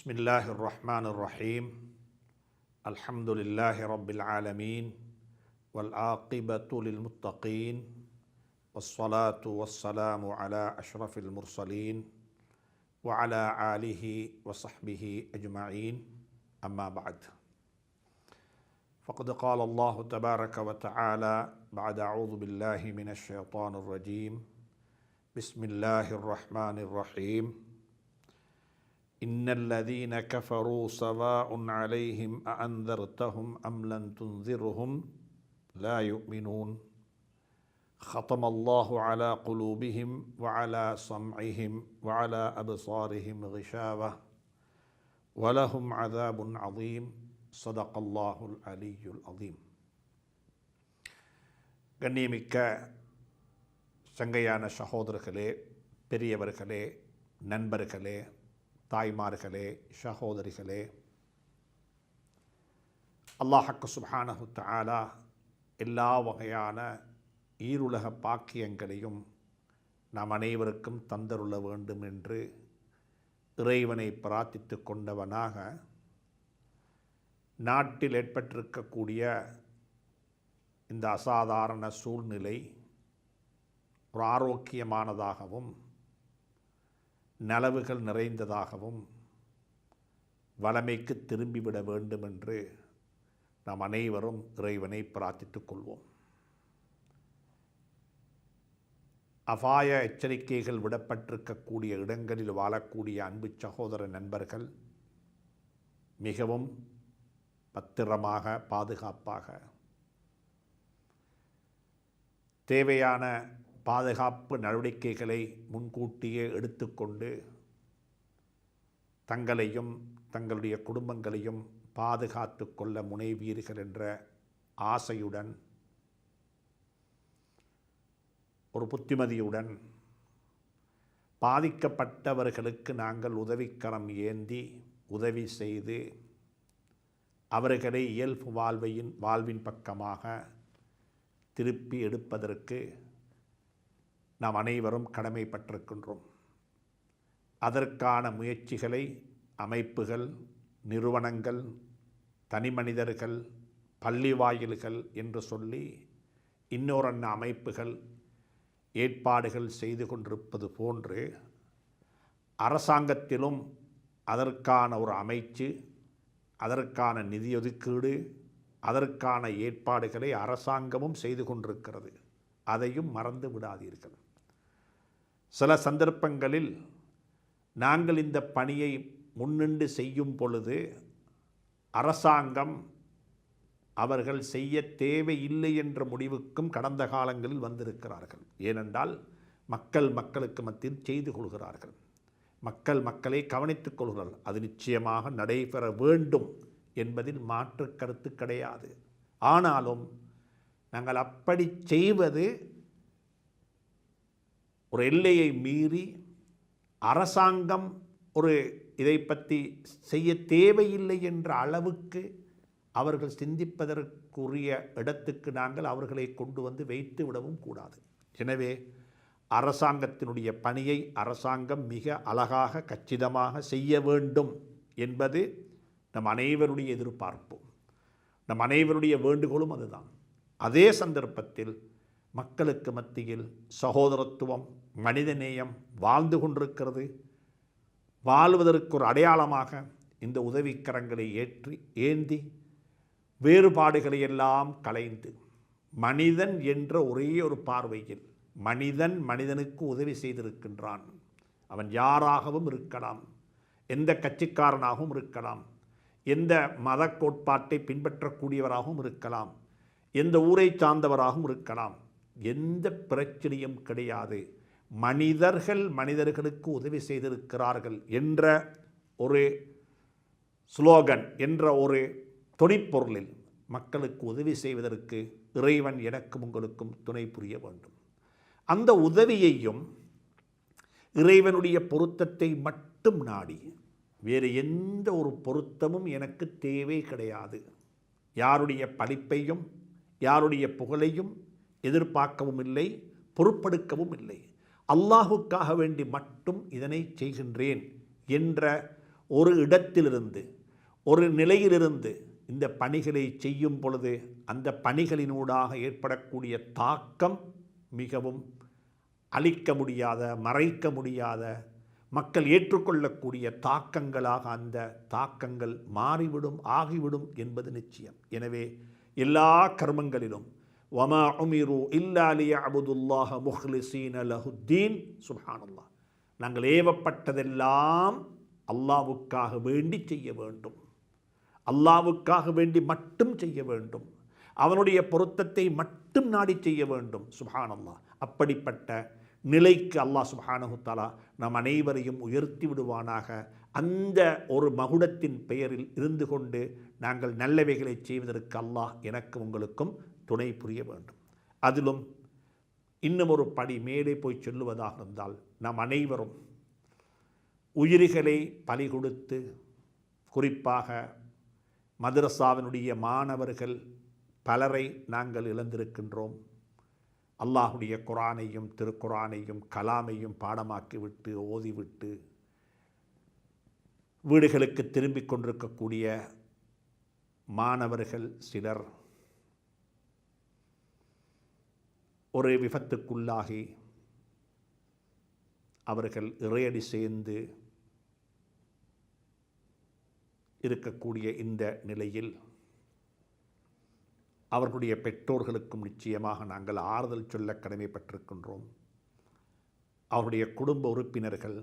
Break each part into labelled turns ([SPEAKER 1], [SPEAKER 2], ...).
[SPEAKER 1] بسم الله الرحمن الرحيم الحمد لله رب العالمين والعاقبة للمتقين والصلاة والسلام على أشرف المرسلين وعلى آله وصحبه أجمعين أما بعد فقد قال الله تبارك وتعالى بعد أعوذ بالله من الشيطان الرجيم بسم الله الرحمن الرحيم إن الذين كفروا سواء عليهم أأنذرتهم أم لم تنذرهم لا يؤمنون ختم الله على قلوبهم وعلى سمعهم وعلى أبصارهم غشاوة ولهم عذاب عظيم صدق الله العلي العظيم. கண்ணியமிக்க சங்கையான சகோதரர்களே, பெரியவர்களே, நண்பர்களே, தாய்மார்களே, சகோதரிகளே, அல்லாஹ் சுப்ஹானஹு தஆலா எல்லா வகையான ஈருலக பாக்கியங்களையும் நாம் அனைவருக்கும் தந்தருள வேண்டும் என்று இறைவனை பிரார்த்தித்து கொண்டவனாக நாட்டில் ஏற்பட்டிருக்கக்கூடிய இந்த அசாதாரண சூழ்நிலை ஒரு ஆரோக்கியமானதாகவும் நலவுகள் நிறைந்ததாகவும் வளமைக்கு திரும்பிவிட வேண்டும் என்று நாம் அனைவரும் இறைவனை பிரார்த்தித்துக் கொள்வோம். அபாய எச்சரிக்கைகள் விடப்பட்டிருக்கக்கூடிய இடங்களில் வாழக்கூடிய அன்பு சகோதர நண்பர்கள் மிகவும் பத்திரமாக, பாதுகாப்பாக, தேவையான பாதுகாப்பு நடவடிக்கைகளை முன்கூட்டியே எடுத்துக்கொண்டு தங்களையும் தங்களுடைய குடும்பங்களையும் பாதுகாத்து கொள்ள முனைவீர்கள் என்ற ஆசையுடன், ஒரு புத்திமதியுடன் பாதிக்கப்பட்டவர்களுக்கு நாங்கள் உதவிக்கரம் ஏந்தி உதவி செய்து அவர்களை இயல்பு வாழ்வின் பக்கமாக திருப்பி எடுப்பதற்கு நாம் அனைவரும் கடமைப்பட்டிருக்கின்றோம். அதற்கான முயற்சிகளை அமைப்புகள், நிறுவனங்கள், தனி மனிதர்கள், பள்ளி வாயில்கள் என்று சொல்லி இன்னொரு அமைப்புகள் ஏற்பாடுகள் செய்து கொண்டிருப்பது போன்று அரசாங்கத்திலும் அதற்கான ஒரு அமைச்சு, அதற்கான நிதியொதுக்கீடு, அதற்கான ஏற்பாடுகளை அரசாங்கமும் செய்து கொண்டிருக்கிறது. அதையும் மறந்து விடாதீர்கள். சில சந்தர்ப்பங்களில் நாங்கள் இந்த பணியை முன்னின்று செய்யும் பொழுது அரசாங்கம் அவர்கள் செய்ய தேவையில்லை என்ற முடிவுக்கும் கடந்த காலங்களில் வந்திருக்கிறார்கள். ஏனென்றால் மக்களுக்கு மத்தியில் செய்து கொள்கிறார்கள், மக்களை கவனித்துக் கொள்கிறார்கள். அது நிச்சயமாக நடைபெற வேண்டும் என்பதில் மாற்று கருத்து கிடையாது. ஆனாலும் நாங்கள் அப்படி செய்வது ஒரு எல்லையை மீறி அரசாங்கம் இதை பற்றி செய்ய தேவையில்லை என்ற அளவுக்கு அவர்கள் சிந்திப்பதற்குரிய இடத்துக்கு நாங்கள் அவர்களை கொண்டு வந்து வைத்து விடவும் கூடாது. எனவே அரசாங்கத்தினுடைய பணியை அரசாங்கம் மிக அழகாக, கச்சிதமாக செய்ய வேண்டும் என்பது நம் அனைவருடைய எதிர்பார்ப்பு, நம் அனைவருடைய வேண்டுகோளும் அதுதான். அதே சந்தர்ப்பத்தில் மக்களுக்கு மத்தியில் சகோதரத்துவம், மனிதநேயம் வாழ்ந்து கொண்டிருக்கிறது. வாழ்வதற்கு ஒரு அடையாளமாக இந்த உதவிக்கரங்களை ஏந்தி வேறுபாடுகளை எல்லாம் களைந்து மனிதன் என்ற ஒரே ஒரு பார்வையில் மனிதனுக்கு உதவி செய்திருக்கின்றான். அவன் யாராகவும் இருக்கலாம், எந்த கட்சிக்காரனாகவும் இருக்கலாம், எந்த மத கோட்பாட்டை பின்பற்றக்கூடியவராகவும் இருக்கலாம், எந்த ஊரை சார்ந்தவராகவும் இருக்கலாம், எந்த பிரச்சனையும் கிடையாது. மனிதர்களுக்கு உதவி செய்திருக்கிறார்கள் என்ற ஒரு ஸ்லோகன், என்ற ஒரு தொனிப்பொருளில் மக்களுக்கு உதவி செய்வதற்கு இறைவன் எனக்கும் உங்களுக்கும் துணை புரிய வேண்டும். அந்த உதவியையும் இறைவனுடைய பொருத்தத்தை மட்டும் நாடி, வேறு எந்த ஒரு பொருத்தமும் எனக்கு தேவை கிடையாது. யாருடைய படிப்பையும் யாருடைய புகழையும் எதிர்பார்க்கவும் இல்லை, பொறுப்பெடுக்கவும் இல்லை. அல்லாஹுக்காக வேண்டி மட்டும் இதனை செய்கின்றேன் என்ற ஒரு இடத்திலிருந்து ஒரு நிலையிலிருந்து இந்த பணிகளை செய்யும் பொழுது அந்த பணிகளினூடாக ஏற்படக்கூடிய தாக்கம் மிகவும் அழிக்க முடியாத, மறைக்க முடியாத, மக்கள் ஏற்றுக்கொள்ளக்கூடிய தாக்கங்களாக அந்த தாக்கங்கள் மாறிவிடும், ஆகிவிடும் என்பது நிச்சயம். எனவே எல்லா கர்மங்களிலும் வமா உமிரு இல்லா லியஅபுதுல்லாஹ முஹ்லிஸீன லஹுத்தீன். சுப்ஹானல்லாஹ். நாங்கள் ஏவப்பட்டதெல்லாம் அல்லாஹ்வுக்காக வேண்டி செய்ய வேண்டும், அல்லாஹ்வுக்காக வேண்டி மட்டும் செய்ய வேண்டும், அவனுடைய பொருத்தத்தை மட்டும் நாடி செய்ய வேண்டும். சுப்ஹானல்லாஹ். அப்படிப்பட்ட நிலைக்கு அல்லாஹ் சுப்ஹானஹு தஆலா நம் அனைவரையும் உயர்த்தி விடுவானாக. அந்த ஒரு மகுடத்தின் பெயரில் இருந்து கொண்டு நாங்கள் நல்லவைகளை செய்வதற்கு அல்லாஹ் எனக்கு உங்களுக்கும் துணை புரிய வேண்டும். அதிலும் இன்னும் ஒரு படி மேலே போய் சொல்லுவதாக இருந்தால், நாம் அனைவரும் உயிர்களை பலி கொடுத்து, குறிப்பாக மதரசாவினுடைய மாணவர்கள் பலரை நாங்கள் இழந்திருக்கின்றோம். அல்லாஹுடைய குரானையும் திருக்குரானையும் கலாமையும் பாடமாக்கிவிட்டு ஓதிவிட்டு வீடுகளுக்கு திரும்பிக் கொண்டிருக்கக்கூடிய மாணவர்கள் சிலர் ஒரு விபத்துக்குள்ளாகி அவர்கள் இறையடி சேர்ந்து இருக்கக்கூடிய இந்த நிலையில் அவர்களுடைய பெற்றோர்களுக்கும் நிச்சயமாக நாங்கள் ஆறுதல் சொல்ல கடமைப்பட்டிருக்கின்றோம். அவருடைய குடும்ப உறுப்பினர்கள்,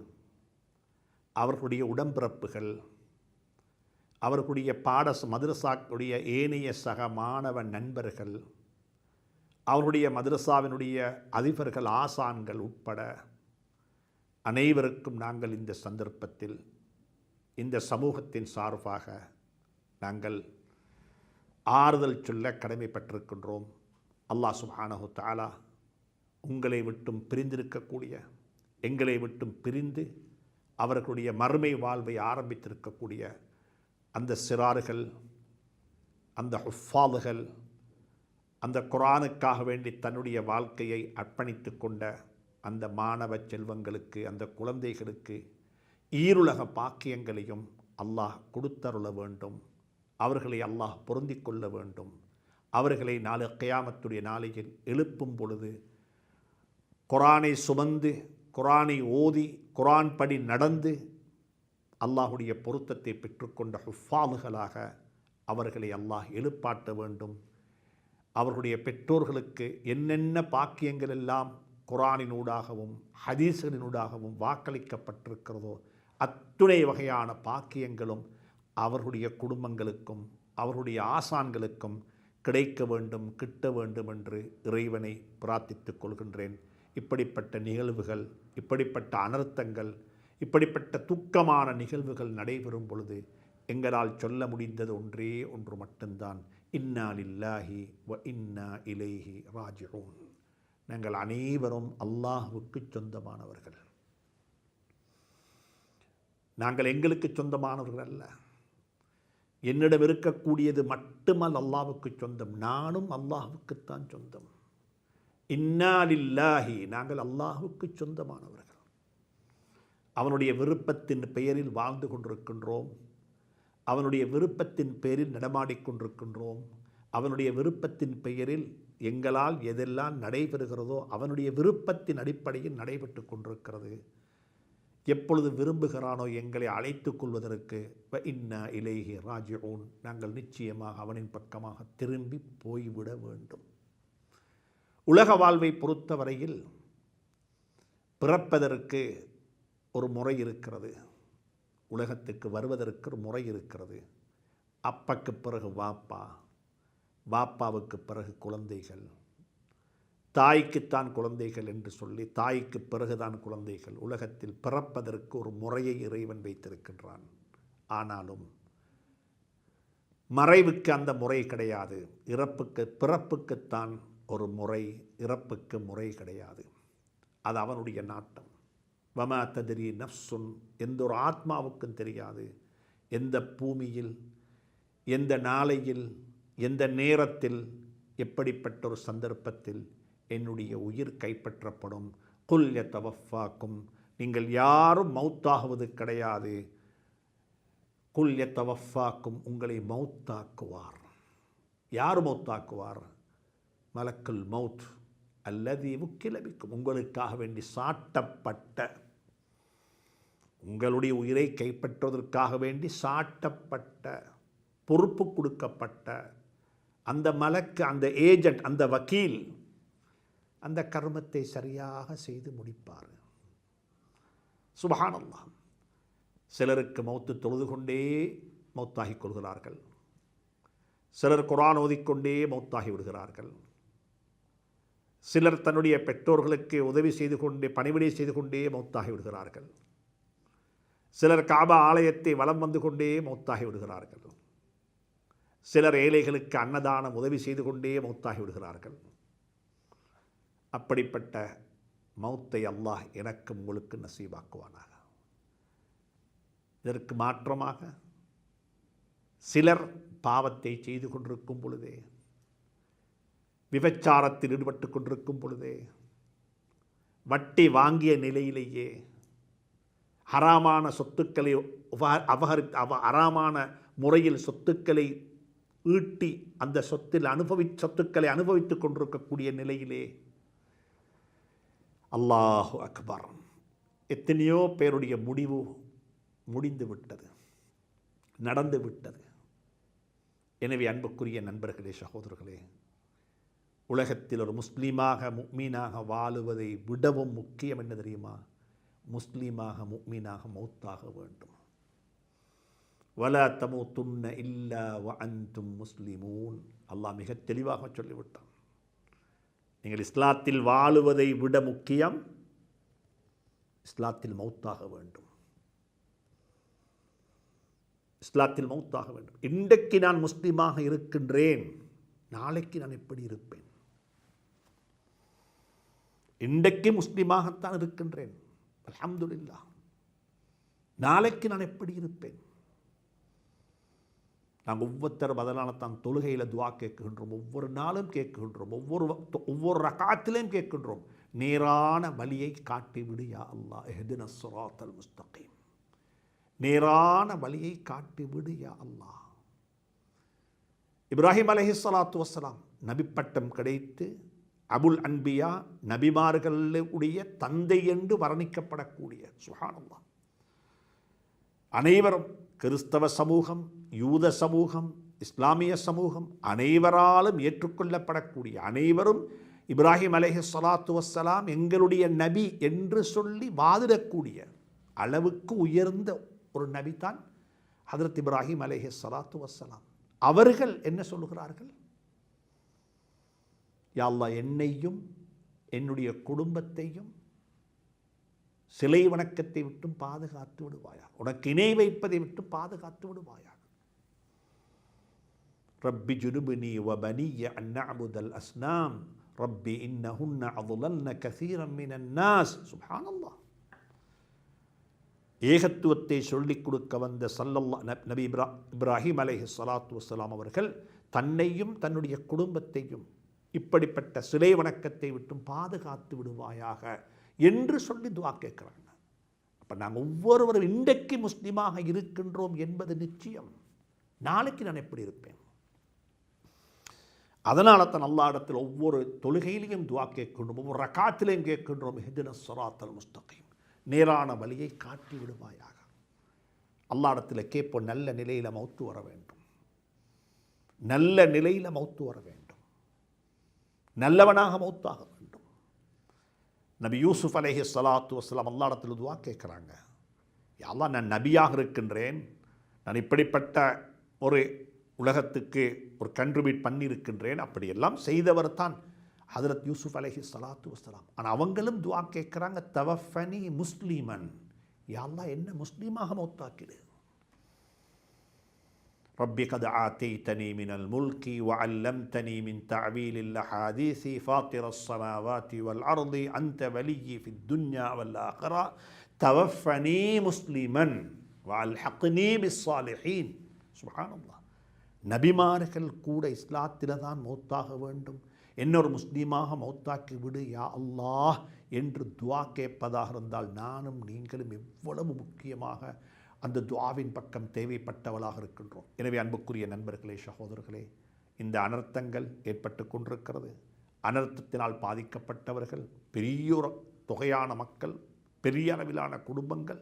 [SPEAKER 1] அவர்களுடைய உடம்பிறப்புகள், அவர்களுடைய மதரசாவுடைய ஏனைய சக மாணவ நண்பர்கள், அவருடைய மதரசாவினுடைய அதிபர்கள், ஆசான்கள் உட்பட அனைவருக்கும் நாங்கள் இந்த சந்தர்ப்பத்தில் இந்த சமூகத்தின் சார்பாக நாங்கள் ஆறுதல் சொல்ல கடமைப்பட்டிருக்கின்றோம். அல்லாஹ் சுப்ஹானஹு தஆலா உங்களை விட்டும் பிரிந்திருக்கக்கூடிய, எங்களை விட்டும் பிரிந்து அவர்களுடைய மறுமை வாழ்வை ஆரம்பித்திருக்கக்கூடிய அந்த சிறார்கள், அந்த ஹுஃபாதுகள், அந்த குர்ஆனுக்காக வேண்டி தன்னுடைய வாழ்க்கையை அர்ப்பணித்து கொண்ட அந்த மாணவ செல்வங்களுக்கு, அந்த குழந்தைகளுக்கு ஈருலக பாக்கியங்களையும் அல்லாஹ் கொடுத்தருள வேண்டும். அவர்களை அல்லாஹ் பொருந்தி கொள்ள வேண்டும். அவர்களை நாளை கியாமத்துடைய நாளையில் எழுப்பும் பொழுது குர்ஆனை சுமந்து, குர்ஆனை ஓதி, குர்ஆன் படி நடந்து அல்லாஹுடைய பொருத்தத்தை பெற்றுக்கொண்ட ஹுஃபாதுகளாக அவர்களை அல்லாஹ் எழுப்பாட்ட வேண்டும். அவர்களுடைய பெற்றோர்களுக்கு என்னென்ன பாக்கியங்கள் எல்லாம் குர்ஆனினூடாகவும் ஹதீஸ்களினூடாகவும் வாக்களிக்கப்பட்டிருக்கிறதோ அத்துணை வகையான பாக்கியங்களும் அவர்களுடைய குடும்பங்களுக்கும் அவர்களுடைய ஆசான்களுக்கும் கிடைக்க வேண்டும், கிட்ட வேண்டும் என்று இறைவனை பிரார்த்தித்துக் கொள்கின்றேன். இப்படிப்பட்ட நிகழ்வுகள், இப்படிப்பட்ட அனர்த்தங்கள், இப்படிப்பட்ட துக்கமான நிகழ்வுகள் நடைபெறும் பொழுது எங்களால் சொல்ல முடிந்தது ஒன்றே ஒன்று மட்டும்தான், இன்னா லில்லாஹி வ இன்னா இலைஹி ராஜிஊன். நாங்கள் அனைவரும் அல்லாஹ்வுக்கு சொந்தமானவர்கள். நாங்கள் எங்களுக்கு சொந்தமானவர்கள் அல்ல. என்னிடம் இருக்கக்கூடியது மட்டுமல் அல்லாஹ்வுக்கு சொந்தம். நானும் அல்லாஹ்வுக்குத்தான் சொந்தம். இன்னா லில்லாஹி, நாங்கள் அல்லாஹ்வுக்கு சொந்தமானவர்கள். அவனுடைய விருப்பத்தின் பெயரில் வாழ்ந்து கொண்டிருக்கின்றோம். அவனுடைய விருப்பத்தின் பெயரில் நடமாடிக்கொண்டிருக்கின்றோம். அவனுடைய விருப்பத்தின் பெயரில் எங்களால் எதெல்லாம் நடைபெறுகிறதோ அவனுடைய விருப்பத்தின் அடிப்படையில் நடைபெற்று கொண்டிருக்கிறது. எப்பொழுது விரும்புகிறானோ எங்களை அழைத்துக் கொள்வதற்கு வ இன்னா இலைஹி ராஜிஊன், நாங்கள் நிச்சயமாக அவனின் பக்கமாக திரும்பி போய்விட வேண்டும். உலக வாழ்வை பொறுத்தவரையில் பிறப்பதற்கு ஒரு முறை இருக்கிறது, உலகத்துக்கு வருவதற்கு ஒரு முறை இருக்கிறது. அப்பக்கு பிறகு வாப்பா, வாப்பாவுக்கு பிறகு குழந்தைகள், தாய்க்குத்தான் குழந்தைகள் என்று சொல்லி தாய்க்கு பிறகுதான் குழந்தைகள். உலகத்தில் பிறப்பதற்கு ஒரு முறையை இறைவன் வைத்திருக்கின்றான். ஆனாலும் மறைவுக்கு அந்த முறை கிடையாது. பிறப்புக்குத்தான் ஒரு முறை, இறப்புக்கு முறை கிடையாது. அது அவனுடைய நாட்டம். வமா தத்ரி நஃப்சுன், எந்த ஒரு ஆத்மாவுக்கும் தெரியாது எந்த பூமியில், எந்த நாளையில், எந்த நேரத்தில், எப்படிப்பட்ட ஒரு சந்தர்ப்பத்தில் என்னுடைய உயிர் கைப்பற்றப்படும். குல் யதவஃபாக்கும், நீங்கள் யாரும் மௌத்தாகுவது கிடையாது. குல் யத்தவஃபாக்கும், உங்களை மௌத்தாக்குவார். யார் மௌத்தாக்குவார்? மலக்குல் மௌத் அல்லதி முக்கில பிக்கும், உங்களுக்காக வேண்டி சாட்டப்பட்ட, உங்களுடைய உயிரை கைப்பற்றுவதற்காக வேண்டி சாட்டப்பட்ட, பொறுப்பு கொடுக்கப்பட்ட அந்த மலக்கு, அந்த ஏஜென்ட், அந்த வக்கீல் அந்த கர்மத்தை சரியாக செய்து முடிப்பார். சுப்ஹானல்லாஹ். சிலருக்கு மௌத்து தொழுது கொண்டே மௌத்தாகிக் கொள்கிறார்கள். சிலர் குர்ஆன் ஓதிக்கொண்டே மௌத்தாகி விடுகிறார்கள். சிலர் தன்னுடைய பெற்றோர்களுக்கு உதவி செய்து கொண்டே, பணிவிடை செய்து கொண்டே மௌத்தாகி விடுகிறார்கள். சிலர் காபா ஆலயத்தை வலம் வந்து கொண்டே மௌத்தாகி விடுகிறார்கள். சிலர் ஏழைகளுக்கு அன்னதானம் உதவி செய்து கொண்டே மௌத்தாகி விடுகிறார்கள். அப்படிப்பட்ட மௌத்தை அல்லாஹ் எனக்கு உங்களுக்கு நசீபாக்குவானாக. இதற்கு மாற்றமாக சிலர் பாவத்தை செய்து கொண்டிருக்கும் பொழுதே, விபச்சாரத்தில் ஈடுபட்டு கொண்டிருக்கும் பொழுதே, வட்டி வாங்கிய நிலையிலேயே ஹராமான சொத்துக்களை ஹராமான முறையில் சொத்துக்களை ஈட்டி அந்த சொத்துக்களை அனுபவித்துக் கொண்டிருக்கக்கூடிய நிலையிலே, அல்லாஹு அக்பர், எத்தனையோ பேருடைய முடிவு முடிந்து விட்டது, நடந்து விட்டது. எனவே அன்புக்குரிய நண்பர்களே, சகோதரர்களே, உலகத்தில் ஒரு முஸ்லீமாக முஃமினாக வாழுவதை விடவும் முக்கியம் என்ன தெரியுமா? முஸ்லீமாக முஃமினாக மௌத்தாக வேண்டும். வலா தமூதுன்ன இல்லா வஅன்தும் முஸ்லிமூன். அல்லாஹ் மிக தெளிவாக சொல்லிவிட்டான். நீங்கள் இஸ்லாத்தில் வாழுவதை விட முக்கியம் இஸ்லாத்தில் மௌத்தாக வேண்டும். இஸ்லாத்தில் மௌத்தாக வேண்டும். இன்றைக்கு நான் முஸ்லீமாக இருக்கின்றேன், நாளைக்கு நான் எப்படி இருப்பேன்? இன்றைக்கு முஸ்லீமாகத்தான் இருக்கின்றேன், அல்ஹம்துலில்லாஹ், நாளைக்கு நான் எப்படி இருப்பேன்? நாங்கள் ஒவ்வொருத்தரும் அதனால தான் தொழுகையில் துவா கேட்கின்றோம், ஒவ்வொரு நாளும் கேட்கின்றோம், ஒவ்வொரு ரகாத்திலையும் கேட்கின்றோம், நேரான வழியை காட்டி விடு யா அல்லாஹ், இஹ்தினஸ் ஸிராத்தல் முஸ்தகீம், நேரான வழியை காட்டி விடு யா அல்லாஹ். இப்ராஹிம் அலைஹிஸ்ஸலாத்து வஸ்ஸலாம் நபிப்பட்டம் கிடைத்து அபுல் அன்பியா, நபிமார்களுடைய தந்தை என்று வர்ணிக்கப்படக்கூடிய, சுப்ஹானல்லாஹ், அனைவரும் கிறிஸ்தவ சமூகம், யூத சமூகம், இஸ்லாமிய சமூகம் அனைவராலும் ஏற்றுக்கொள்ளப்படக்கூடிய, அனைவரும் இப்ராஹிம் அலைஹிஸ்ஸலாத்து வஸ்ஸலாம் எங்களுடைய நபி என்று சொல்லி வாதிடக்கூடிய அளவுக்கு உயர்ந்த ஒரு நபி தான் ஹதரத் இப்ராஹிம் அலைஹிஸ்ஸலாத்து வஸ்ஸலாம். அவர்கள் என்ன சொல்லுகிறார்கள்? யா அல்லாஹ், என்னையும் என்னுடைய குடும்பத்தையும் சிலை வணக்கத்தை விட்டும் பாதுகாத்து விடுவாயா, உனக்கு இணை வைப்பதை விட்டு பாதுகாத்து விடுவாயா. ரப்பி ஜுனுபுனி வ பனிய அன் நஅபுதல் அஸ்னாம் ரப்பி இன்னஹுன்ன அضللن كثيرا من الناس. சுப்ஹானல்லாஹ். ஏகத்துவத்தை சொல்லிக் கொடுக்க வந்த நபி இப்ராஹிம் அலைஹிஸ்ஸலாத்து வஸ்ஸலாம் அவர்கள் தன்னையும் தன்னுடைய குடும்பத்தையும் இப்படிப்பட்ட சிலை வணக்கத்தை விட்டும் பாதுகாத்து விடுவாயாக என்று சொல்லி துஆ கேட்கிறாங்க. அப்போ நாங்கள் ஒவ்வொருவரும் இன்றைக்கு முஸ்லீமாக இருக்கின்றோம் என்பது நிச்சயம். நாளைக்கு நான் எப்படி இருப்பேன்? அதனால தான் அல்லாஹ் இடத்தில் ஒவ்வொரு தொழுகையிலையும் துஆ கேட்கின்றோம், ஒவ்வொரு ரகாத்திலையும் கேட்கின்றோம், இஹ்தினஸ் ஸிராத்தல் முஸ்தகீம், நேரான வழியை காட்டி விடுவாயாக. அல்லாஹ் இடத்தில் கேட்போம், நல்ல நிலையில் மௌத்து வர வேண்டும், நல்ல நிலையில் மௌத்து வர வேண்டும், நல்லவனாக மௌத்தாக வேண்டும். நபி யூசுப் அலைஹிஸ்ஸலாத்து வஸ்ஸலாம் அல்லாஹ் இடத்தில் துஆ கேட்குறாங்க, யா அல்லாஹ், நான் நபியாக இருக்கின்றேன், நான் இப்படிப்பட்ட ஒரு உலகத்துக்கு ஒரு கண்ட்ரிபியூட் பண்ணியிருக்கின்றேன், அப்படியெல்லாம் செய்தவர் தான் ஹதரத் யூசுப் அலைஹிஸ்ஸலாத்து வஸ்ஸலாம். ஆனால் அவங்களும் துஆ கேட்குறாங்க, தவஃபனி முஸ்லிமன், யா அல்லாஹ், என்ன முஸ்லீமாக மௌத்தாக்கிடு. ربي قد آتيتني من الملك وعلمتني من تعبيل الأحاديث فاطر السماوات والأرض أنت ولي في الدنيا والآخرة توفني مسلما وألحقني بالصالحين. سبحان الله. நபிமார்கள் கூட இஸ்லாத்தில் தான் மௌத்தாக வேண்டும், இன்னொரு முஸ்லீமாக மௌத்தாக்கி விடு யா அல்லாஹ் என்று துஆ கேட்பதாக இருந்தால் நானும் நீங்களும் எவ்வளவு முக்கியமாக அந்த துஆவின் பக்கம் தேவைப்பட்டவளாக இருக்கின்றோம். எனவே அன்புக்குரிய நண்பர்களே, சகோதரர்களே, இந்த அனர்த்தங்கள் ஏற்பட்டு கொண்டிருக்கிறது. அனர்த்தத்தினால் பாதிக்கப்பட்டவர்கள் பெரியோர் தொகையான மக்கள், பெரிய அளவிலான குடும்பங்கள்,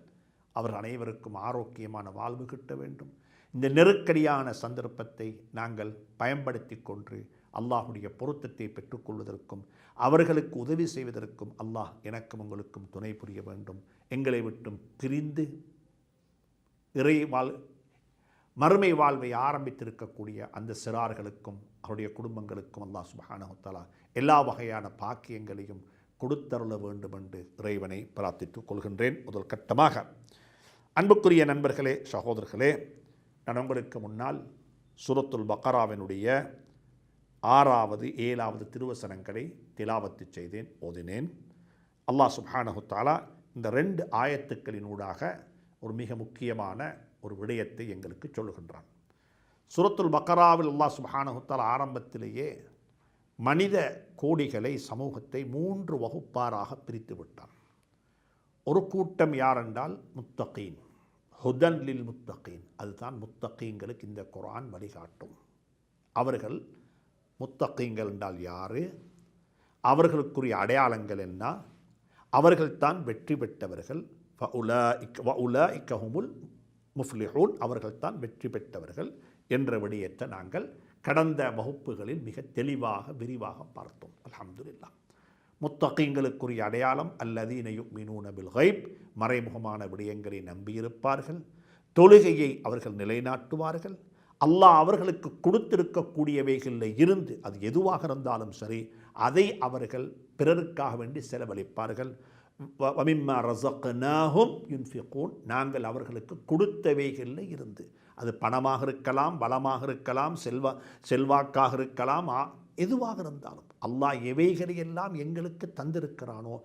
[SPEAKER 1] அவர்கள் அனைவருக்கும் ஆரோக்கியமான வாழ்வு கிட்ட வேண்டும். இந்த நெருக்கடியான சந்தர்ப்பத்தை நாங்கள் பயன்படுத்தி கொண்டு அல்லாஹுடைய பொருத்தத்தை பெற்றுக்கொள்வதற்கும் அவர்களுக்கு உதவி செய்வதற்கும் அல்லாஹ் எனக்கும் உங்களுக்கும் துணை புரிய வேண்டும். எங்களை விட்டும் பிரிந்து மறுமை வாழ்வை ஆரம்பித்திருக்கக்கூடிய அந்த சிறார்களுக்கும் அவருடைய குடும்பங்களுக்கும் அல்லாஹ் சுப்ஹானஹு வ தஆலா எல்லா வகையான பாக்கியங்களையும் கொடுத்தருள வேண்டும் என்று இறைவனை பிரார்த்தித்துக் கொள்கின்றேன். முதல் கட்டமாக அன்புக்குரிய நண்பர்களே, சகோதரர்களே, நான் உங்களுக்கு முன்னால் சூரத்துல் பக்கராவினுடைய 6வது 7வது திருவசனங்களை திலாவத்து செய்தேன், ஓதினேன். அல்லாஹ் சுப்ஹானஹு வ தஆலா இந்த 2 ஆயத்துக்களினூடாக ஒரு மிக முக்கியமான ஒரு விடயத்தை எங்களுக்கு சொல்லுகின்றான். சூரத்துல் பக்கராவில் அல்லாஹ் சுப்ஹானஹு வ தஆலா ஆரம்பத்திலேயே மனித கோடிகளை, சமூகத்தை 3 வகுப்பாராக பிரித்து விட்டான். ஒரு கூட்டம் யாரென்றால் முத்தகீன், ஹுதன் லில் முத்தகீன். அதுதான் முத்தகீன்களுக்கு இந்த குர்ஆன் வழிகாட்டும். அவர்கள் முத்தகீன்கள் என்றால் யாரு, அவர்களுக்குரிய அடையாளங்கள் என்ன, அவர்கள்தான் வெற்றி பெற்றவர்கள். வஉலாஇக ஹுமுல் முஃப்லிஹூன், அவர்கள்தான் வெற்றி பெற்றவர்கள் என்ற விடயத்தை நாங்கள் கடந்த வகுப்புகளில் மிக தெளிவாக விரிவாக பார்த்தோம். அல்ஹம்துலில்லாஹ். முத்தகீன்களுக்குரிய அடையாளம் அல்லதீன யுமினூன பில் கைப், மறைமுகமான விடயங்களை நம்பியிருப்பார்கள். தொழுகையை அவர்கள் நிலைநாட்டுவார்கள். அல்லாஹ் அவர்களுக்கு கொடுத்திருக்கக்கூடியவைகளில் இருந்து அது எதுவாக இருந்தாலும் சரி, அதை அவர்கள் பிறருக்காக வேண்டி செலவழிப்பார்கள். வமிம்மா ரஸக்னாஹும் யுன்ஃபிகூன், நாங்கள் அவர்களுக்கு கொடுத்தவைகளில் இருந்து, அது பணமாக இருக்கலாம், வளமாக இருக்கலாம், செல்வாக்காக இருக்கலாம், எதுவாக இருந்தாலும் அல்லாஹ் எவைகளையெல்லாம் எங்களுக்கு தந்திருக்கிறானோ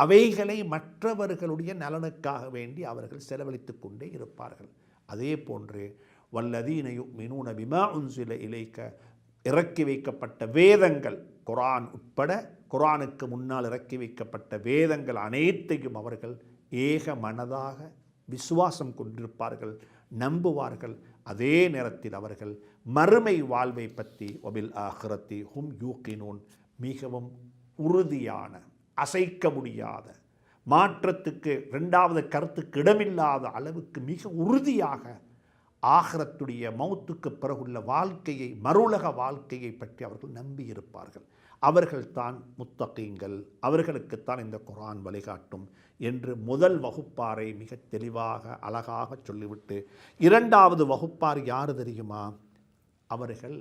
[SPEAKER 1] அவைகளை மற்றவர்களுடைய நலனுக்காக வேண்டி அவர்கள் செலவழித்து கொண்டே இருப்பார்கள். அதே போன்று வல்லதீன யுமினூன பிமா உன்ஸில இலைக்க, இறக்கி வைக்கப்பட்ட வேதங்கள், குர்ஆன் உட்பட குர்ஆனுக்கு முன்னால் இறக்கி வைக்கப்பட்ட வேதங்கள் அனைத்தையும் அவர்கள் ஏக மனதாக விசுவாசம் கொண்டிருப்பார்கள், நம்புவார்கள். அதே நேரத்தில் அவர்கள் மறுமை வாழ்வை பற்றி வபில் ஆஹிரத்தி ஹும் யூகினூன், மிகவும் உறுதியான, அசைக்க முடியாத, மாற்றத்துக்கு 2வது கருத்துக்கு இடமில்லாத அளவுக்கு மிக உறுதியாக ஆகிரத்துடைய மௌத்துக்கு பிறகுள்ள வாழ்க்கையை, மறுவுலக வாழ்க்கையை பற்றி அவர்கள் நம்பியிருப்பார்கள். அவர்கள்தான் முத்தகீன்கள், அவர்களுக்குத்தான் இந்த குர்ஆன் வழிகாட்டும் என்று முதல் வகுப்பாரை மிக தெளிவாக அழகாக சொல்லிவிட்டு 2வது வகுப்பார் யார் தெரியுமா? அவர்கள்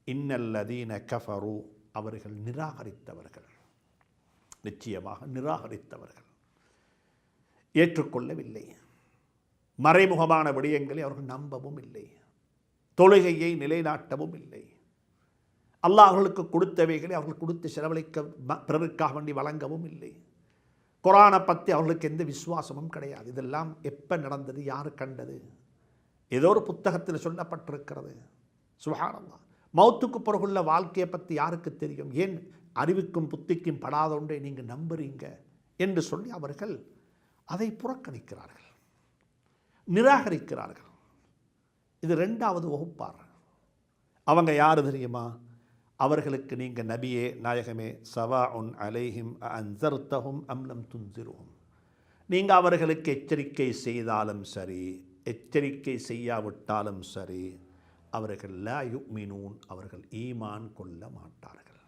[SPEAKER 1] இன்னல்லதீன கஃபரு, அவர்கள் நிராகரித்தவர்கள், நிச்சயமாக நிராகரித்தவர்கள், ஏற்றுக்கொள்ளவில்லை. மறைமுகமான விடயங்களை அவர்கள் நம்பவும் இல்லை, தொழுகையை நிலைநாட்டவும் இல்லை, அல்லாஹ் அவர்களுக்கு கொடுத்தவைகளை அவர்கள் கொடுத்து செலவழிக்க பிறருக்காக வேண்டி வழங்கவும் இல்லை. குர்ஆனை பற்றி அவர்களுக்கு எந்த விசுவாசமும் கிடையாது. இதெல்லாம் எப்போ நடந்தது, யார் கண்டது? ஏதோ ஒரு புத்தகத்தில் சொல்லப்பட்டிருக்கிறது. சுப்ஹானல்லாஹ். மௌத்துக்கு பிறகுள்ள வாழ்க்கையை பற்றி யாருக்கு தெரியும்? ஏன் அறிவுக்கும் புத்திக்கும் படாத ஒன்றை நீங்கள் நம்புறீங்க என்று சொல்லி அவர்கள் அதை புறக்கணிக்கிறார்கள், நிராகரிக்கிறார்கள். இது 2வது வகுப்பார். அவங்க யார் தெரியுமா? அவர்களுக்கு நீங்கள் நபியே, நாயகமே, சவாஉன் அலைஹிம் அன்ஸர்தஹும் அம் லம் துன்ஸிருஹும், நீங்கள் அவர்களுக்கு எச்சரிக்கை செய்தாலும் சரி, எச்சரிக்கை செய்யாவிட்டாலும் சரி, அவர்கள் லா யுமினூன், அவர்கள் ஈமான் கொள்ள மாட்டார்கள்.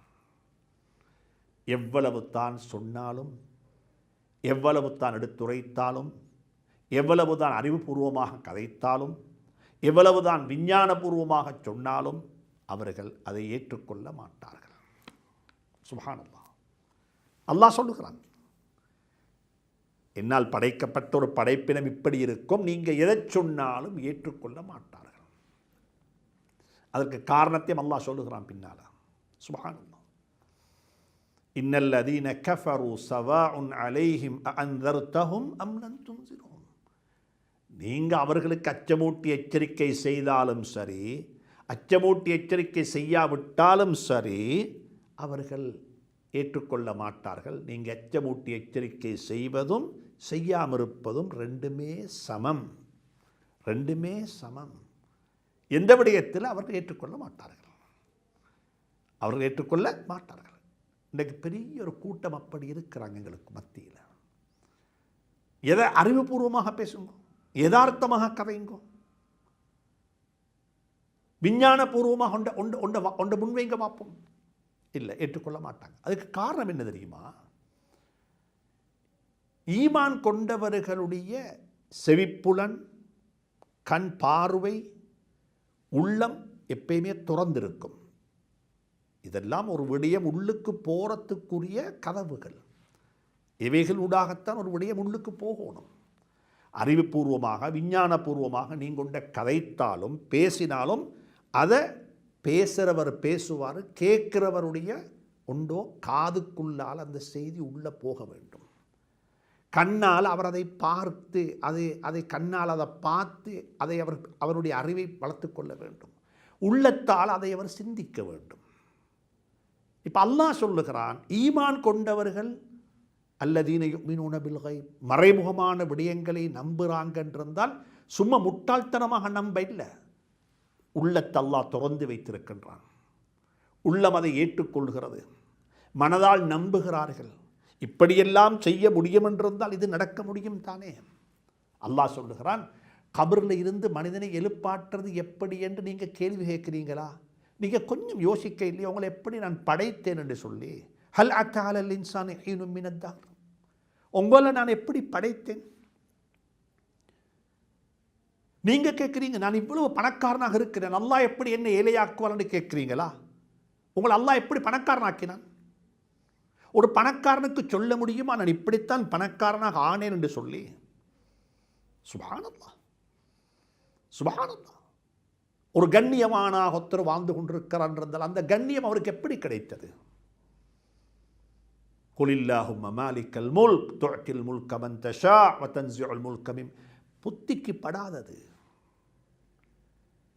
[SPEAKER 1] எவ்வளவு தான் சொன்னாலும், எவ்வளவு தான் எடுத்துரைத்தாலும், எவ்வளவு தான் அறிவுபூர்வமாக கதைத்தாலும், எவ்வளவு தான் விஞ்ஞானபூர்வமாக சொன்னாலும் அவர்கள் அதை ஏற்றுக்கொள்ள மாட்டார்கள். சுப்ஹானல்லாஹ். அல்லாஹ் சொல்லுகிறான், என்னால் படைக்கப்பட்ட ஒரு படைப்பினம் இப்படி இருக்கும், நீங்கள் எதை சொன்னாலும் ஏற்றுக்கொள்ள மாட்டார்கள். அதற்கு காரணத்தையும் அல்லாஹ் சொல்லுகிறான் பின்னால். சுப்ஹானல்லாஹ். இன்னல்லதீன கஃபரு சவாஉன் அலைஹிம் அன்ஸர்தஹும் அம் லம் துன்ஸிருஹும், நீங்கள் அவர்களுக்கு அச்சமூட்டி எச்சரிக்கை செய்தாலும் சரி, அச்சமூட்டி எச்சரிக்கை செய்யாவிட்டாலும் சரி, அவர்கள் ஏற்றுக்கொள்ள மாட்டார்கள். நீங்கள் அச்சமூட்டி எச்சரிக்கை செய்வதும் செய்யாமிருப்பதும் 2மே சமம். ரெண்டுமே சமம். எந்த விடயத்தில் அவர்கள் ஏற்றுக்கொள்ள மாட்டார்கள், அவர்கள் ஏற்றுக்கொள்ள மாட்டார்கள். இன்றைக்கு பெரிய ஒரு கூட்டம் அப்படி இருக்கிறாங்க எங்களுக்கு மத்தியில். எதை அறிவுபூர்வமாக பேசுங்க, யதார்த்தமாக கதையுங்க, விஞ்ஞானபூர்வமாக ஒண்ட முன்வைங்க பார்ப்போம். இல்லை, ஏற்றுக்கொள்ள மாட்டாங்க. அதுக்கு காரணம் என்ன தெரியுமா? ஈமான் கொண்டவர்களுடைய செவிப்புலன், கண் பார்வை, உள்ளம் எப்பயுமே திறந்திருக்கும். இதெல்லாம் ஒரு விடயம் உள்ளுக்கு போறதுக்குரிய கதவுகள். இவைகளூடாகத்தான் ஒரு விடயம் உள்ளுக்கு போகணும். அறிவுபூர்வமாக விஞ்ஞானபூர்வமாக நீங்கொண்ட கதைத்தாலும் பேசினாலும் அதை பேசுகிறவர் பேசுவார், கேட்கிறவருடைய உண்டோ காதுக்குள்ளால் அந்த செய்தி உள்ளே போக வேண்டும். கண்ணால் அவர் அதை பார்த்து அதை கண்ணால் அதை பார்த்து அதை அவருடைய அறிவை வளர்த்து கொள்ள வேண்டும். உள்ளத்தால் அதை அவர் சிந்திக்க வேண்டும். இப்போ அல்லாஹ் சொல்லுகிறான், ஈமான் கொண்டவர்கள் அல்லதீன யுமினூன பில் கைப், மறைமுகமான விடயங்களை நம்புகிறாங்கன்றிருந்தால் சும்மா முட்டாள்தனமாக நம்ப இல்லை. உள்ளத்தை அல்லாஹ் திறந்து வைத்திருக்கின்றான். உள்ளம் அதை ஏற்றுக்கொள்கிறது, மனதால் நம்புகிறார்கள். இப்படியெல்லாம் செய்ய முடியும் என்றிருந்தால் இது நடக்க முடியும் தானே. அல்லாஹ் சொல்லுகிறான், கபரில் இருந்து மனிதனை எழுப்பாற்றுறது எப்படி என்று நீங்கள் கேள்வி கேட்குறீங்களா? நீங்கள் கொஞ்சம் யோசிக்க இல்லையா? உங்களை எப்படி நான் படைத்தேன் என்று சொல்லி, ஹல் அத்தாலல் இன்சான் ஹீனும் மினத்தார், உங்களை நான் எப்படி படைத்தேன்? நீங்கள் கேட்குறீங்க, நான் இவ்வளவு பணக்காரனாக இருக்கிறேன், அல்லாஹ் எப்படி என்ன ஏழையாக்குவான்னு கேட்குறீங்களா? உங்களை அல்லாஹ் எப்படி பணக்காரனாக்கினான்? ஒரு பணக்காரனுக்கு சொல்ல முடியுமா நான் இப்படித்தான் பணக்காரனாக ஆனேன் என்று சொல்லி? சுப்ஹானல்லாஹ், சுப்ஹானல்லாஹ். ஒரு கண்ணியமானாக ஒருத்தர் வாழ்ந்து கொண்டிருக்கிறார் என்றால் அந்த கண்ணியம் அவருக்கு எப்படி கிடைத்தது? குலில்லாஹும்ம மாலிக்கல் முல்க் துஅத்தில் முல்க மன் தஷா வ தன்ஸிஉல் முல்க மின். புத்திக்கு படாதது,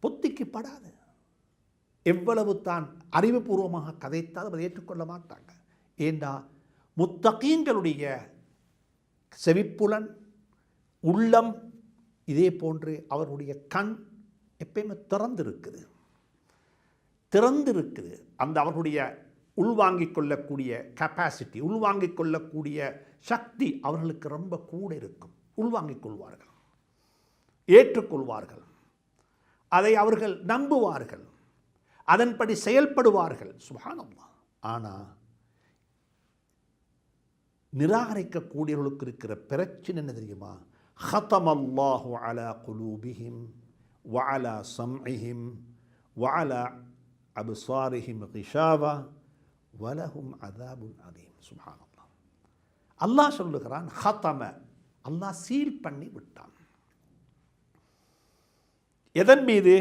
[SPEAKER 1] புத்திக்கு படாது. எவ்வளவு தான் அறிவுபூர்வமாக கதைத்தால் அதை ஏற்றுக்கொள்ள மாட்டாங்க. ஏண்டா முத்தகீன்களுடைய செவிப்புலன், உள்ளம், இதே போன்று அவருடைய கண் எப்பயுமே திறந்திருக்குது, திறந்திருக்குது. அந்த அவர்களுடைய உள்வாங்கிக் கொள்ளக்கூடிய கெப்பாசிட்டி, உள்வாங்கிக் கொள்ளக்கூடிய சக்தி அவர்களுக்கு ரொம்ப கூட இருக்கும். உள்வாங்கிக் கொள்வார்கள், ஏற்றுக்கொள்வார்கள், அதை அவர்கள் நம்புவார்கள், அதன்படி செயல்படுவார்கள். சுப்ஹானல்லாஹ். ஆனால் நிராகரிக்கக்கூடியவர்களுக்கு இருக்கிற பிரச்சனை என்ன தெரியுமா? ஹதமல்லாஹு அலா குலூபிஹிம் வஅலா சம்இஹிம் வஅலா அப்சாரிஹிம் கிஷாவா வலஹும் அதாபுன் அதீம். சுப்ஹானல்லாஹ். அல்லாஹ் சொல்லுகிறான், ஹதம, அல்லாஹ் சீல் பண்ணி விட்டான். எதன் மீது?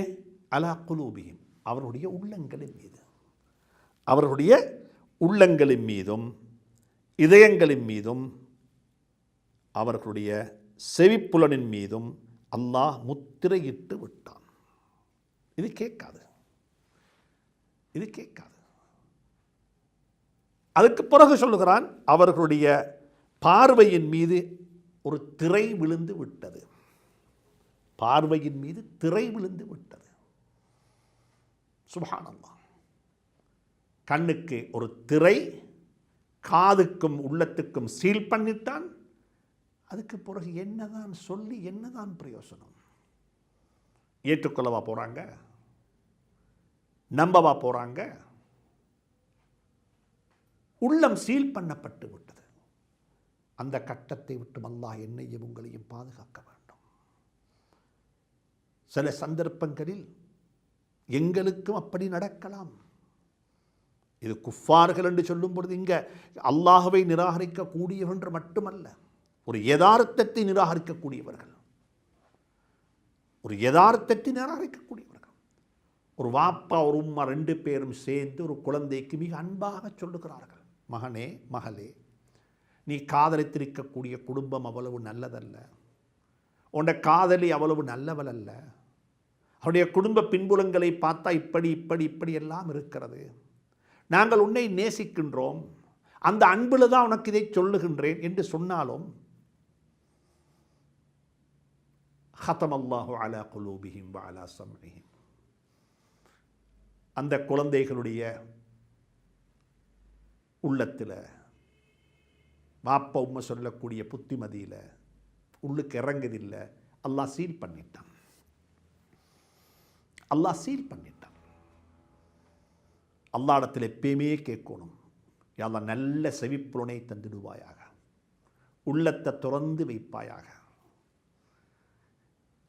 [SPEAKER 1] அலா குலூபிஹிம், அவருடைய உள்ளங்களின் மீது. அவர்களுடைய உள்ளங்களின் மீதும் இதயங்களின் மீதும் அவர்களுடைய செவிப்புலனின் மீதும் அல்லாஹ் முத்திரையிட்டு விட்டான். இது கேட்காது, இது கேட்காது. அதுக்கு பிறகு சொல்லுகிறான், அவர்களுடைய பார்வையின் மீது ஒரு திரை விழுந்து விட்டது. பார்வையின் மீது திரை விழுந்து விட்டது. சுப்ஹானல்லாஹ். கண்ணுக்கு ஒரு திரை, காதுக்கும் உள்ளத்துக்கும் சீல் பண்ணிட்டான். அதுக்கு பிறகு என்னதான் சொல்லி என்னதான் பிரயோசனம்? ஏற்றுக்கொள்ளவா போறாங்க? நம்பவா போறாங்க? உள்ளம் சீல் பண்ணப்பட்டு விட்டது. அந்த கட்டத்தை விட்டு அல்லாஹ் என்னையும் உங்களையும் பாதுகாக்க வேண்டும். சில சந்தர்ப்பங்களில் எங்களுக்கும் அப்படி நடக்கலாம். இது குஃபார்கள் என்று சொல்லும் பொழுது இங்கே அல்லாஹ்வை நிராகரிக்கக்கூடியவர்கள் என்று மட்டுமல்ல, ஒரு யதார்த்தத்தை நிராகரிக்கக்கூடியவர்கள், ஒரு யதார்த்தத்தை நிராகரிக்கக்கூடியவர்கள். ஒரு வாப்பா ஒரு உம்மா ரெண்டு பேரும் சேர்ந்து ஒரு குழந்தைக்கு மிக அன்பாக சொல்லுகிறார்கள், மகனே மகளே, நீ காதலித்திருக்கக்கூடிய குடும்பம் அவ்வளவு நல்லதல்ல, உன்னை காதலி அவ்வளவு நல்லவள் அல்ல, அவருடைய குடும்ப பின்புலங்களை பார்த்தா இப்படி இப்படி இப்படி எல்லாம் இருக்கிறது, நாங்கள் உன்னை நேசிக்கின்றோம், அந்த அன்பில் தான் உனக்கு இதை சொல்லுகின்றேன் என்று சொன்னாலும் ஹதமல்லாஹு அலா குலூபிஹிம் வ அலா சம்இஹிம். அந்த குழந்தைகளுடைய உள்ளத்தில் வாப்பா உம்மை சொல்லக்கூடிய புத்திமதியில் உள்ளுக்கு இறங்குதில்லை, அல்லாஹ் சீல் பண்ணிட்டான். அல்லாஹ் சீல் பண்ணிட்டான். அல்லாஹ்விடத்தில் எப்பயுமே கேட்கணும், யா அல்லாஹ் நல்ல செவிப்புலனை தந்துடுவாயாக, உள்ளத்தை திறந்து வைப்பாயாக,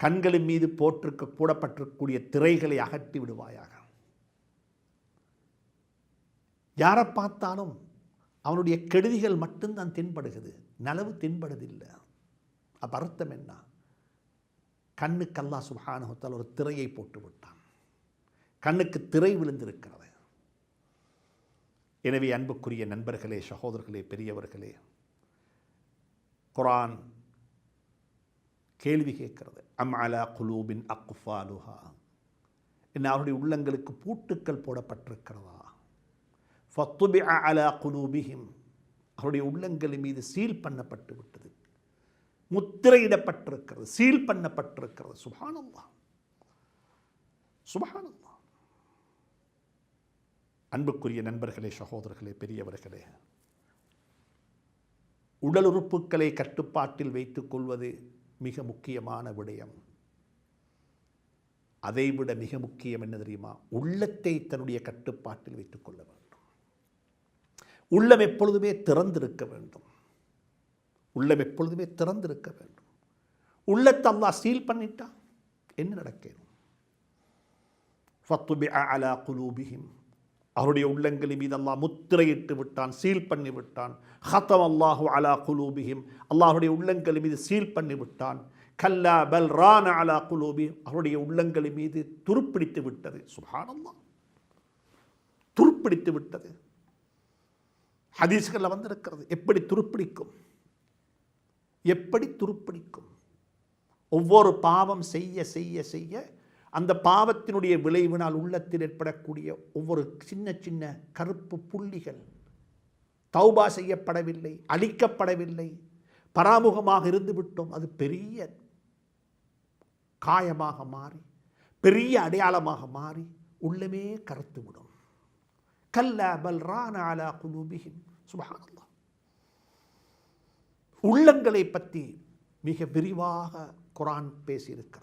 [SPEAKER 1] கண்களின் மீது போடப்பட்டிருக்கக்கூடிய திரைகளை அகற்றி விடுவாயாக. யாரை பார்த்தாலும் அவனுடைய கெடுதிகள் மட்டும்தான் தென்படுகிறது, நலவு தென்படுதில்லை. அப்போ அர்த்தம் என்ன? கண்ணுக்கு அல்லாஹ் சுப்ஹானஹு வ தஆலா ஒரு திரையை போட்டு விட்டான். கண்ணுக்கு திரை விழுந்திருக்கிறது. எனவே அன்புக்குரிய நண்பர்களே, சகோதரர்களே, பெரியவர்களே, குர்ஆன் கேள்வி கேட்கிறது, அம் அலா குலூபின் அக்ஃபாலுஹா, என்ன அவருடைய உள்ளங்களுக்கு பூட்டுக்கள் போடப்பட்டிருக்கிறதா? ஃபத்துபிஅ அலா குலூபிஹிம், அவருடைய உள்ளங்களின் மீது சீல் பண்ணப்பட்டு விட்டது, முத்திரையிடப்பட்டிருக்கிறது, சீல் பண்ணப்பட்டிருக்கிறது. சுப்ஹானல்லாஹ், சுப்ஹானல்லாஹ். அன்புக்குரிய நண்பர்களே, சகோதரர்களே, பெரியவர்களே, உடல் உறுப்புகளை கட்டுப்பாட்டில் வைத்துக் கொள்வது மிக முக்கியமான விடயம். அதைவிட மிக முக்கியம் என்ன தெரியுமா? உள்ளத்தை தன்னுடைய கட்டுப்பாட்டில் வைத்துக் கொள்ள வேண்டும். உள்ளம் எப்பொழுதுமே திறந்திருக்க வேண்டும். உள்ளம் எப்பொழுதுமே திறந்திருக்க வேண்டும். உள்ளத்தை அல்லாஹ் சீல் பண்ணிட்டா என்ன நடக்கும்? ஃபத்துபிஅ அலா குலூபிஹிம், அவருடைய உள்ளங்களின் மீது அல்லாஹ் முத்திரையிட்டு விட்டான், சீல் பண்ணி விட்டான். ஹதம் அல்லாஹு அலா குலூபிஹிம், அல்லாஹுடைய உள்ளங்களின் மீது சீல் பண்ணி விட்டான். கல்லா பல் ரான அலா குலூபிஹிம், அவருடைய உள்ளங்களின் மீது துருப்பிடித்து விட்டது. சுப்ஹானல்லாஹ், துருப்பிடித்து விட்டது. ஹதீஸ்களில் வந்திருக்கிறது, எப்படி துருப்பிடிக்கும், எப்படி துருப்பிடிக்கும். ஒவ்வொரு பாவம் செய்ய செய்ய செய்ய அந்த பாவத்தினுடைய விளைவினால் உள்ளத்தில் ஏற்படக்கூடிய ஒவ்வொரு சின்ன சின்ன கருப்பு புள்ளிகள், தௌபா செய்யப்படவில்லை, அழிக்கப்படவில்லை, பராமுகமாக இருந்து விட்டோம், அது பெரிய காயமாக மாறி, பெரிய அடையாளமாக மாறி உள்ளமே கருத்துவிடும். கல்லா பல் ரான அலா குலூபிஹிம். சுப்ஹானல்லாஹ். உள்ளங்களை பற்றி மிக விரிவாக குர்ஆன் பேசியிருக்கிறது.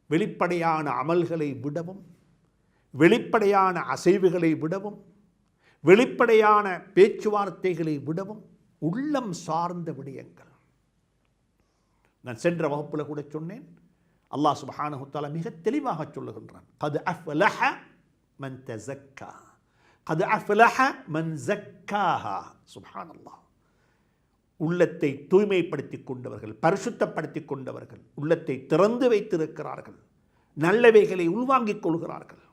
[SPEAKER 1] வெளிப்படையான அமல்களை விடவும், வெளிப்படையான அசைவுகளை விடவும், வெளிப்படையான பேச்சுவார்த்தைகளை விடவும் உள்ளம் சார்ந்த விடயங்கள். நான் சென்ற வகுப்பில் கூட சொன்னேன், அல்லாஹ் சுப்ஹானஹு வ தஆலா மிக தெளிவாக சொல்லுகின்றான், கத் அஃப்லஹ மன் தஸக்கா, கத் அஃப்லஹ மன் ஸக்காஹா. சுப்ஹானல்லாஹ். உள்ளத்தை தூய்மைப்படுத்திக் கொண்டவர்கள், பரிசுத்தப்படுத்திக் கொண்டவர்கள், உள்ளத்தை திறந்து வைத்திருக்கிறார்கள், நல்லவைகளை உள்வாங்கிக் கொள்கிறார்கள்.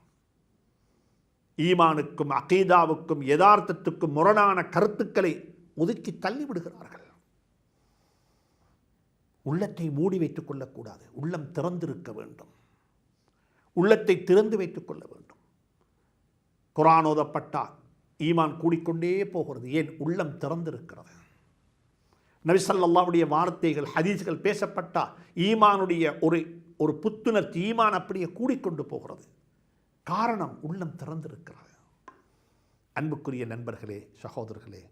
[SPEAKER 1] ஈமானுக்கும் அகீதாவுக்கும் யதார்த்தத்துக்கும் முரணான கருத்துக்களை ஒதுக்கி தள்ளிவிடுகிறார்கள். உள்ளத்தை மூடி வைத்துக் கொள்ளக்கூடாது, உள்ளம் திறந்திருக்க வேண்டும். உள்ளத்தை திறந்து வைத்துக் கொள்ள வேண்டும். குர்ஆன் ஓதப்பட்டால் ஈமான் கூடிக்கொண்டே போகிறது. ஏன்? உள்ளம் திறந்திருக்கிறது. நபி ஸல்லல்லாஹுடைய வார்த்தைகள், ஹதீஸ்கள் பேசப்பட்டா ஈமானுடைய ஒரு புத்துணர்ச்சி, ஈமான் அப்படியே கூடிக்கொண்டு போகிறது. காரணம், உள்ளம் திறந்திருக்கிறது. அன்புக்குரிய நண்பர்களே, சகோதரர்களே,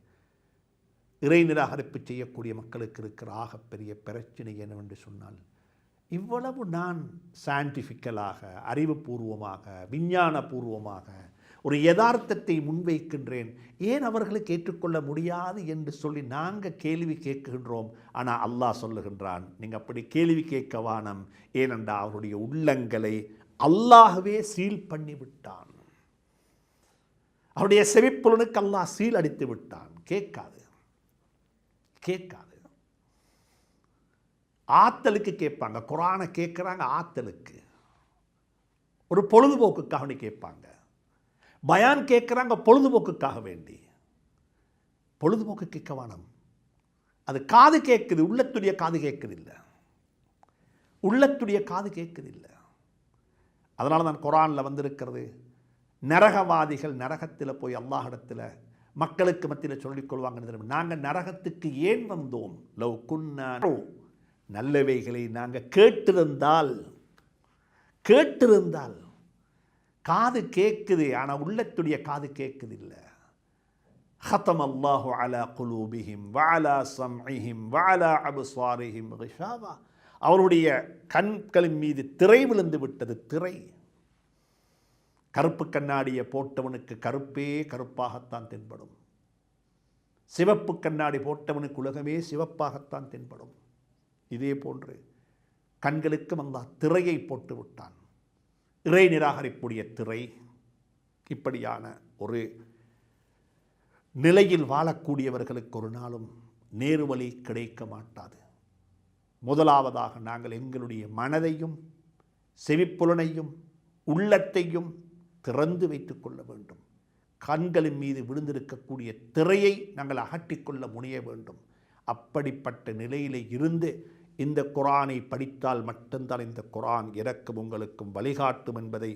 [SPEAKER 1] இறை நிராகரிப்பு செய்யக்கூடிய மக்களுக்கு இருக்கிற ஆகப்பெரிய பிரச்சனை என்னவென்று சொன்னால், இவ்வளவு நான் சயின்டிஃபிக்கலாக, அறிவுபூர்வமாக, விஞ்ஞானபூர்வமாக ஒரு யதார்த்தத்தை முன்வைக்கின்றேன், ஏன் அவர்களுக்கு ஏற்றுக்கொள்ள முடியாது என்று சொல்லி நாங்கள் கேள்வி கேட்கின்றோம். ஆனால் அல்லாஹ் சொல்லுகின்றான், நீங்கள் அப்படி கேள்வி கேட்க வானம், ஏனென்றால் அவருடைய உள்ளங்களை அல்லாஹ்வே சீல் பண்ணி விட்டான். அவருடைய செவிப்புலனுக்கு அல்லாஹ் சீல் அடித்து விட்டான். கேட்காது, கேட்காது. ஆத்தலுக்கு கேட்பாங்க, குர்ஆனை கேட்குறாங்க, ஆத்தலுக்கு ஒரு பொழுதுபோக்குக்காக கேட்பாங்க. பயான் கேட்குறாங்க பொழுதுபோக்குக்காக வேண்டி. பொழுதுபோக்கு கேட்க வேணும், அது காது கேட்குது, உள்ளத்துடைய காது கேட்குதில்லை, உள்ளத்துடைய காது கேட்குதில்லை. அதனால தான் குர்ஆனில் வந்திருக்கிறது, நரகவாதிகள் நரகத்தில் போய் அல்லாஹ்விடத்தில் மக்களுக்கு மத்தியில் சொல்லிக் கொள்வாங்க, நாங்கள் நரகத்துக்கு ஏன் வந்தோம், லவ் குன்னா நல்லவைகளை நாங்கள் கேட்டிருந்தால் காது கேட்குது, ஆனால் உள்ளத்துடைய காது கேட்குது இல்லை. ختم الله على قلوبهم وعلى سمعهم وعلى أبصارهم غشاوة. அவருடைய கண்களின் மீது திரை விழுந்து விட்டது. திரை. கருப்பு கண்ணாடியை போட்டவனுக்கு கருப்பே கருப்பாகத்தான் தென்படும். சிவப்பு கண்ணாடி போட்டவனுக்கு உலகமே சிவப்பாகத்தான் தென்படும். இதே போன்று கண்களுக்கும் அல்லாஹ் திரையை போட்டு விட்டான். இறை நிராகரிப்புடைய திரை. இப்படியான ஒரு நிலையில் வாழக்கூடியவர்களுக்கு ஒரு நாளும் நேர்வழி கிடைக்க மாட்டாது. முதலாவதாக நாங்கள் எங்களுடைய மனதையும் செவிப்புலனையும் உள்ளத்தையும் திறந்து வைத்துக் கொள்ள வேண்டும். கண்களின் மீது விழுந்திருக்கக்கூடிய திரையை நாங்கள் அகற்றிக்கொள்ள முனைய வேண்டும். அப்படிப்பட்ட நிலையிலே இருந்து இந்த குர்ஆனை படித்தால் மட்டும்தான் இந்த குர்ஆன் எனக்கும் உங்களுக்கும் வழிகாட்டும் என்பதை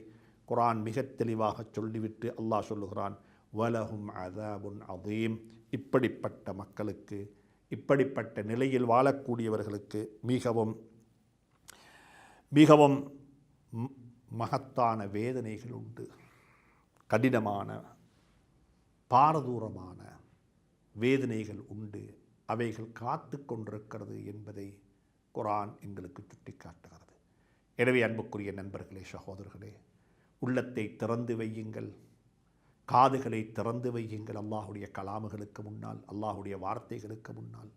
[SPEAKER 1] குர்ஆன் மிக தெளிவாக சொல்லிவிட்டு அல்லாஹ் சொல்லுகிறான், வலஹும் அஸாபுன் அதீம். இப்படிப்பட்ட மக்களுக்கு, இப்படிப்பட்ட நிலையில் வாழக்கூடியவர்களுக்கு மிகவும் மிகவும் மகத்தான வேதனைகள் உண்டு. கடினமான பாரதூரமான வேதனைகள் உண்டு. அவைகள் காத்து கொண்டிருக்கிறது என்பதை குர்ஆன் எங்களுக்கு சுட்டிக்காட்டுகிறது. எனவே அன்புக்குரிய நண்பர்களே, சகோதரர்களே, உள்ளத்தை திறந்து வையுங்கள், காதுகளை திறந்து வையுங்கள். அல்லாஹுடைய கலாமுகளுக்கு முன்னால், அல்லாஹுடைய வார்த்தைகளுக்கு முன்னால்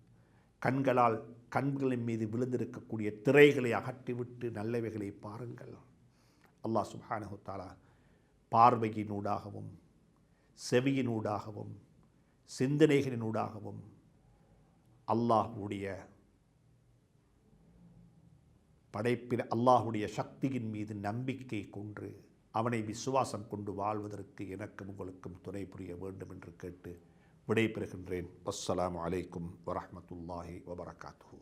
[SPEAKER 1] கண்களின் மீது விழுந்திருக்கக்கூடிய திரைகளை அகற்றிவிட்டு நல்லவைகளை பாருங்கள். அல்லாஹ் சுப்ஹானஹு தஆலா பார்வையினூடாகவும் செவியினூடாகவும் சிந்தனைகளினூடாகவும் அல்லாஹுடைய படைப்பில் அல்லாஹுடைய சக்தியின் மீது நம்பிக்கை கொண்டு அவனை விசுவாசம் கொண்டு வாழ்வதற்கு எனக்கும் உங்களுக்கும் துணை புரிய வேண்டும் என்று கேட்டு விடைபெறுகின்றேன். அஸ்ஸலாமு அலைக்கும் வரஹ்மத்துல்லாஹி வபரகாத்துஹு.